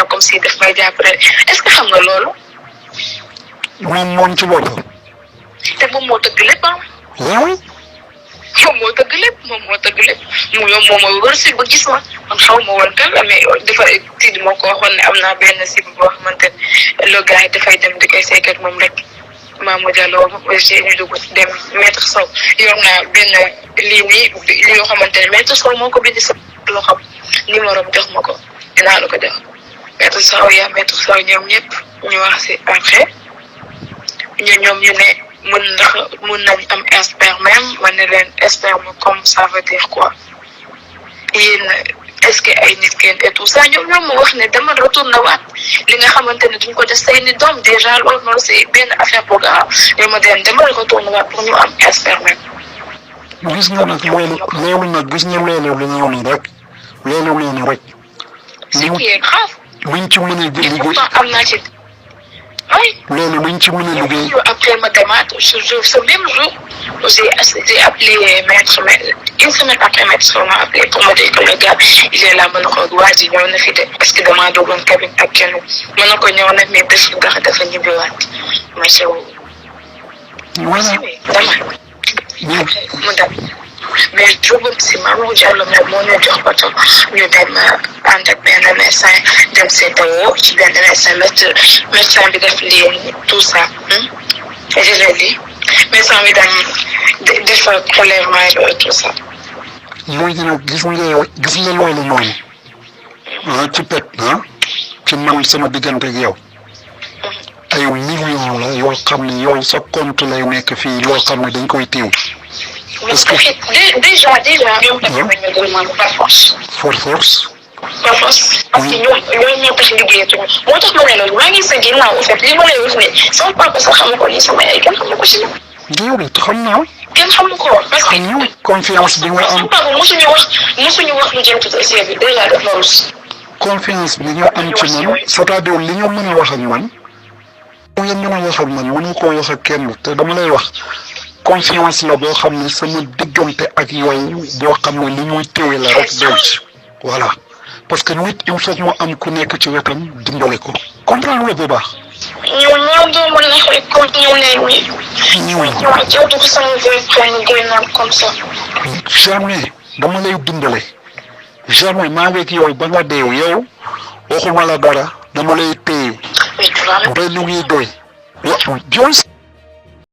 ñëw comme si daf may jàppale est-ce que xam nga loolu. moom ci boppam. te moom moo tëgg lépp ah. yow. moom moo tëgg lépp moom mooy wër si ba gis ma man xaw ma woon kan la mais dafa tiid moo ko waxoon ne am naa benn si boo xamante ne le gars yi dafay dem di koy seekat moom rek Mamadou Diallo aussi ñu dugg dem maître Sow yor naa benn lii nii li yoo xamante ne maître Sow moo ko bind sa loo xam numéro bi jox ma ko dinaa la ko jox maître Sow maître Sow ñoom ñëpp ñu wax si après ñoom ñu ne mun nañ am sperme même ma ne leen sperme comme ça veut dire quoi yéen est-ce que ay nit ngeen et tout ça ñoom ma wax ne dama retourné waat li nga xamante ne duñ ko def say ni doom déjà loolu noonu c'est benn affaire bu grave ñoom ma dama retourné waat pour ñu am sperme même. gis nga nag loolu nag gis nga loolu la ñëw nii rek loolu noonu rek. ce qui est grave. luñ ci mën a liggéey pourtant am naa ci. oui. loolu luñ ci mën a liggéey. après ma demaat ce même jour j'ai appelé maître mais une semaine après maître on m'a appelé pour me dire que le gars il est là ma ne ko waa ji ñëw na fi de parce que damaa duggoon cabine ak kenn ma ne ko ñëw na mais bés bu baax dafa ñibbiwaat ma sew. voilà dama. mu dem mais jógum si Mamadou Diallo moo ñu jox bato ñu dem ànd ak benn médecin dem CTO ci benn médecin bi def lii tout ça je l'ai médecin bi dem def prélèvement et tout ça. léegi nag gis nga loolu noonu ci pet ci man sama diggante ak yow ay millions la yoo xam ne yow sa compte lay nekk fii loo xam ne dañ koy téew. parce que déjà ñoom tamit ñu demande par force. par force. parce que ñoom ñoo tax liggéeyatuñu moo tax ma ne loolu maa ngi sa ginnaaw en fait li ma lay wax ne sama papa sax xamu ko nii sama yaay kenn xamu ko si ñoom. yow de xam naa. kenn xamu ko parce que. ñëw confiance bi nga am sama papa mosuñu wax lu jëm ci dossier bi déjà def na rus. confiance bi nga am ci man c'est-à-dire li nga mën a wax ak man. li nga mën a wax ak man mënu koo wax ak kenn te dama lay wax. confiance la boo xam ne sama diggante ak yooyu boo xam ne li ñuy téye la rek denc voilà parce que nit il faut mu am ku nekk ci wetam dimbale ko comprendre nga bu baax. ñoom doo mën a xëy comme ñoom ñoom yow dugg sama vie privée comme ça. jamais dama lay dimbale jamais maa ngi ak yow ba nga deew yow waxuma la dara dama lay téye. ba lu ngi doy.